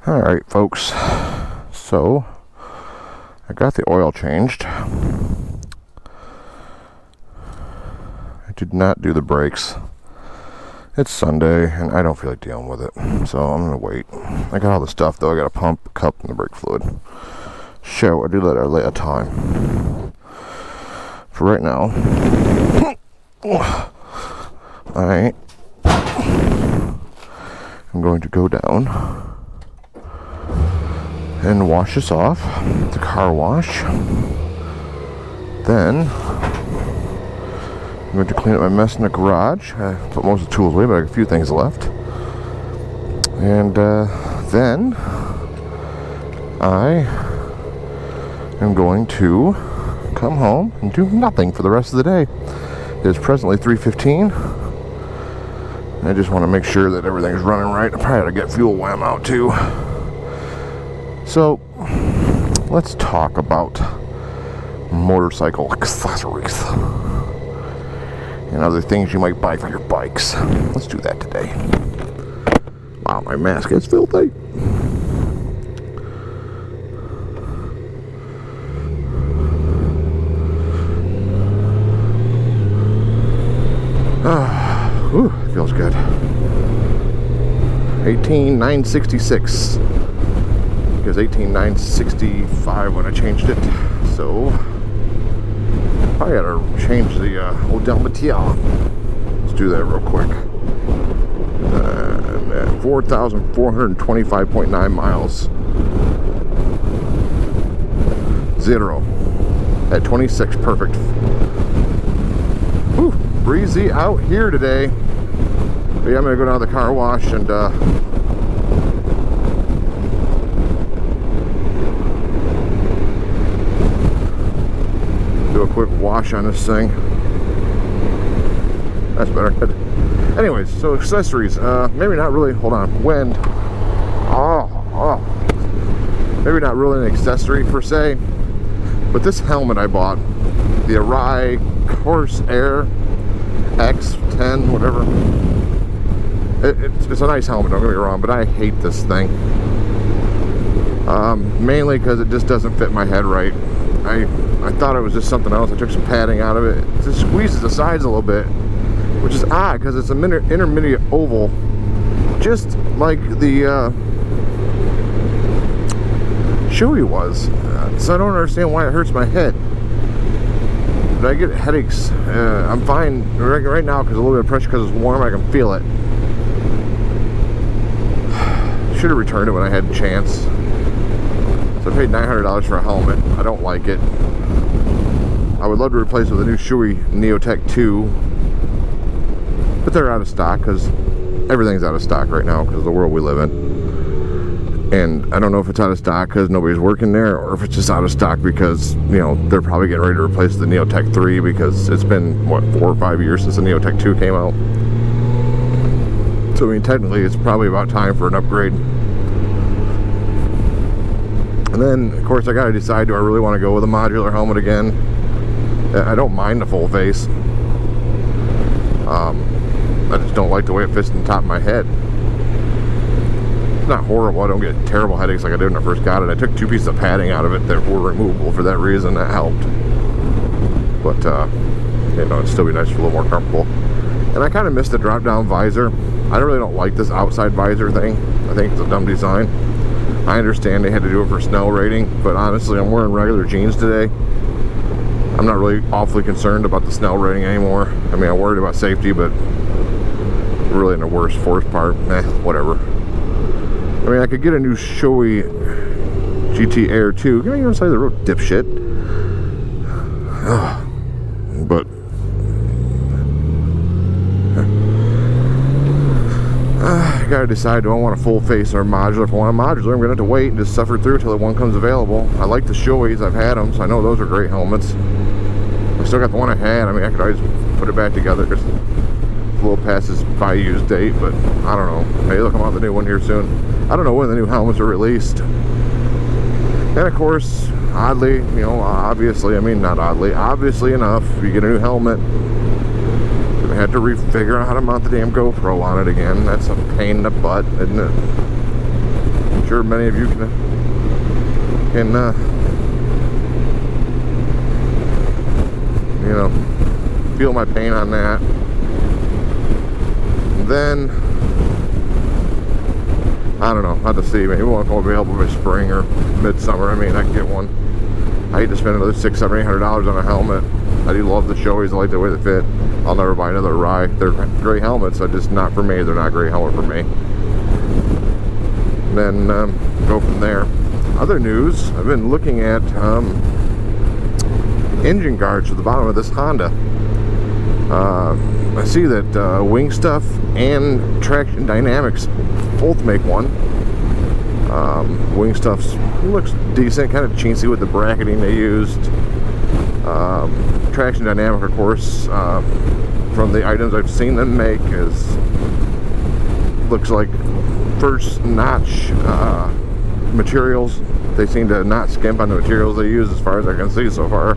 Alright folks, so I got the oil changed. I did not do the brakes. It's Sunday and I don't feel like dealing with it, so I'm gonna wait. I got all the stuff though. I got a pump, cup, and the brake fluid. So I do let our lay a time. For right now, I am going to go down and wash this off at the car wash. Then I'm going to clean up my mess in the garage. I put most of the tools away, but I got a few things left. And then I am going to come home and do nothing for the rest of the day. It is presently 3:15. I just want to make sure that everything's running right. I probably ought to get fuel while I'm out too. So, let's talk about motorcycle accessories and other things you might buy for your bikes. Let's do that today. Wow, my mask is filthy. Whew, feels good. 18,966. It was 18,965 when I changed it, so probably gotta change the odometer. Let's do that real quick. 4,425.9 miles. 0 at 26, perfect. Whew, breezy out here today. But yeah, I'm gonna go down to the car wash and do a quick wash on this thing. That's better. Anyways, so accessories. Maybe not really. Hold on. Wind. Maybe not really an accessory per se, but this helmet I bought, the Arai Corsair X10, whatever. It's a nice helmet, don't get me wrong, but I hate this thing. Mainly because it just doesn't fit my head right. I thought it was just something else. I took some padding out of it. It just squeezes the sides a little bit, which is odd because it's an intermediate oval, just like the Shoei was. So I don't understand why it hurts my head. But I get headaches. I'm fine right now because a little bit of pressure because it's warm. I can feel it. Should have returned it when I had a chance. So I paid $900 for a helmet. I don't like it. I would love to replace it with a new Shoei Neotech 2. But they're out of stock because everything's out of stock right now because of the world we live in. And I don't know if it's out of stock because nobody's working there or if it's just out of stock because, you know, they're probably getting ready to replace the Neotech 3 because it's been, what, 4 or 5 years since the Neotech 2 came out. So, I mean, technically, it's probably about time for an upgrade. And then, of course, I gotta decide, do I really want to go with a modular helmet again? I don't mind the full face. I just don't like the way it fits in the top of my head. It's not horrible. I don't get terrible headaches like I did when I first got it. I took 2 pieces of padding out of it that were removable for that reason. That helped. But, you know, it'd still be nice to feel a little more comfortable. And I kind of missed the drop-down visor. I really don't like this outside visor thing. I think it's a dumb design. I understand they had to do it for snow rating, but honestly, I'm wearing regular jeans today. I'm not really awfully concerned about the snow rating anymore. I mean, I'm worried about safety, but really in the worst force part, whatever. I mean, I could get a new Shoei GT Air 2. Get me on the side of the road, dipshit. But I gotta decide, do I want a full face or a modular? If I want a modular, I'm gonna have to wait and just suffer through until the one comes available. I like the Shoeis, I've had them, so I know those are great helmets. I still got the one I had. I mean, I could always put it back together. It's a little past its by use date, but I don't know. Maybe they'll come out with the new one here soon. I don't know when the new helmets are released. And of course, oddly, you know, obviously, I mean, not oddly, obviously enough, you get a new helmet, I had to figure out how to mount the damn GoPro on it again. That's a pain in the butt, isn't it? sure many of you can you know, feel my pain on that. And then I don't know, I'll have to see. Maybe won't be available by spring or midsummer. I mean, I can get one. I hate to spend another $600, $700, $800 on a helmet. I do love the Shoeis. I like the way they fit. I'll never buy another Rye. They're great helmets. They're just not for me. They're not a great helmet for me. And then go from there. Other news, I've been looking at engine guards to the bottom of this Honda. I see that Wingstuff and Traxxion Dynamics both make one. Wingstuff looks decent, kind of chintzy with the bracketing they used. Traxxion Dynamic, of course, from the items I've seen them make, looks like first notch materials. They seem to not skimp on the materials they use, as far as I can see so far. I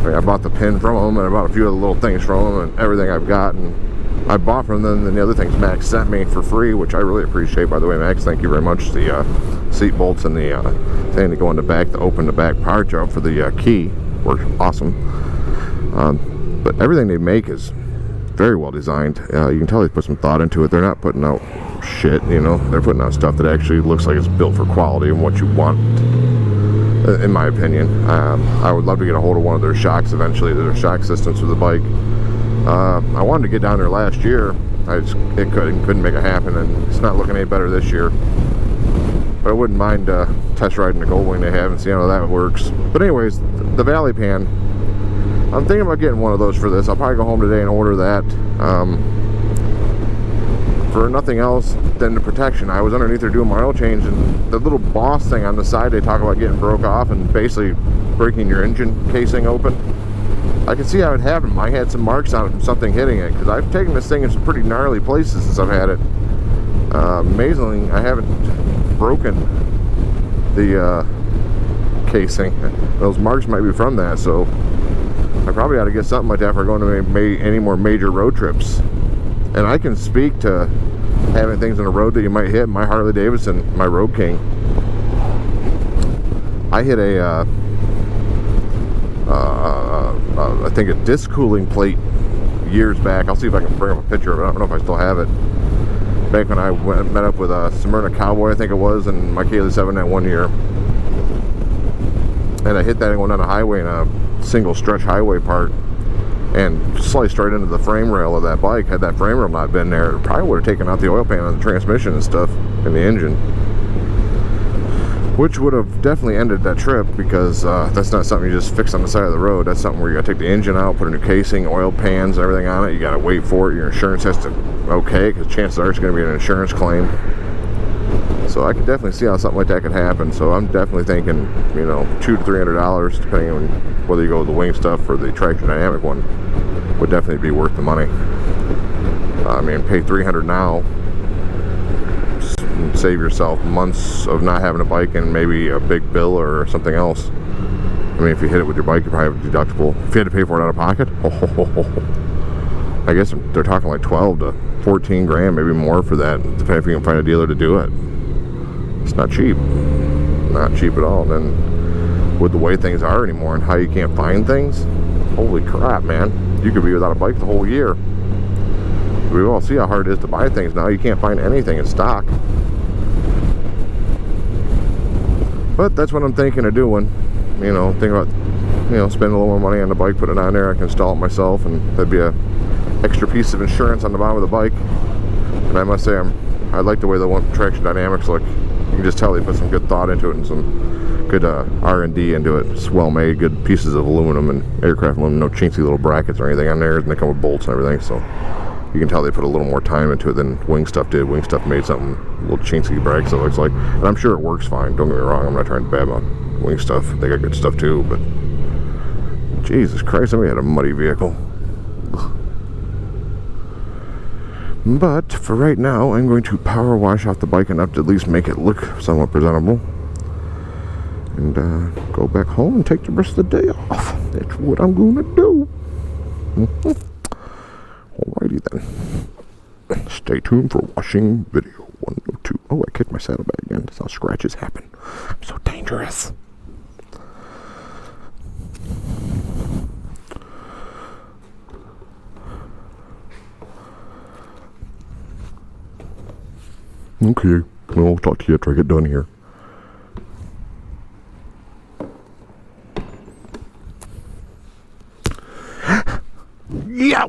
mean, I bought the pin from them, and I bought a few other little things from them, and everything I've got, and I bought from them. And the other things Max sent me for free, which I really appreciate, by the way, Max. Thank you very much. The seat bolts and the thing to go in the back to open the back power job for the key works awesome. But everything they make is very well designed. You can tell they put some thought into it. They're not putting out shit, you know. They're putting out stuff that actually looks like it's built for quality and what you want, in my opinion. I would love to get a hold of one of their shocks eventually, their shock systems for the bike. I wanted to get down there last year. It couldn't make it happen, and it's not looking any better this year. But I wouldn't mind test riding the Goldwing they have and seeing how that works. But anyways, the Valley Pan, I'm thinking about getting one of those for this. I'll probably go home today and order that. For nothing else than the protection. I was underneath there doing my oil change, and the little boss thing on the side they talk about getting broke off and basically breaking your engine casing open. I can see how it happened. I had some marks on it from something hitting it, because I've taken this thing in some pretty gnarly places since I've had it. Amazingly, I haven't broken the casing. Those marks might be from that, so I probably ought to get something like that for going to any more major road trips. And I can speak to having things on the road that you might hit. My Harley Davidson, my Road King, I hit I think a disc cooling plate years back. I'll see if I can bring up a picture of it. I don't know if I still have it. Back when I met up with a Smyrna Cowboy, I think it was, and my Kaylee 7 that one year. And I hit that going down the highway in a single stretch highway part, and sliced right into the frame rail of that bike. Had that frame rail not been there, it probably would have taken out the oil pan and the transmission and stuff in the engine, which would have definitely ended that trip, because that's not something you just fix on the side of the road. That's something where you gotta take the engine out, put a new casing, oil pans, everything on it. You gotta wait for it. Your insurance has to okay, because chances are it's gonna be an insurance claim. So I could definitely see how something like that could happen. So I'm definitely thinking, you know, $200 to $300, depending on whether you go with the Wingstuff or the Traxxion Dynamic one, would definitely be worth the money. I mean, pay $300 now, save yourself months of not having a bike and maybe a big bill or something else. I mean, if you hit it with your bike, you probably have a deductible. If you had to pay for it out of pocket, I guess they're talking like 12 to 14 grand, maybe more for that, depending if you can find a dealer to do it. It's not cheap. Not cheap at all. And then with the way things are anymore and how you can't find things, holy crap, man. You could be without a bike the whole year. We all see how hard it is to buy things now. You can't find anything in stock. But that's what I'm thinking of doing. You know, thinking about, you know, spending a little more money on the bike, put it on there, I can install it myself, and that'd be a extra piece of insurance on the bottom of the bike. And I must say, I like the way the Traxxion Dynamics look. You can just tell they put some good thought into it and some good R&D into it. It's well made, good pieces of aluminum and aircraft aluminum, no chintzy little brackets or anything on there, and they come with bolts and everything, so you can tell they put a little more time into it than Wingstuff did. Wingstuff made something a little chintzy brackets, it looks like, and I'm sure it works fine, don't get me wrong. I'm not trying to bad on Wingstuff, they got good stuff too, but Jesus Christ, somebody had a muddy vehicle. But for right now, I'm going to power wash off the bike enough to at least make it look somewhat presentable, and go back home and take the rest of the day off. That's what I'm going to do. Alrighty then. Stay tuned for washing video 102. Oh, I kicked my saddlebag again. That's how scratches happen. I'm so dangerous. Okay, well, I'll talk to you after I get done here. Yeah.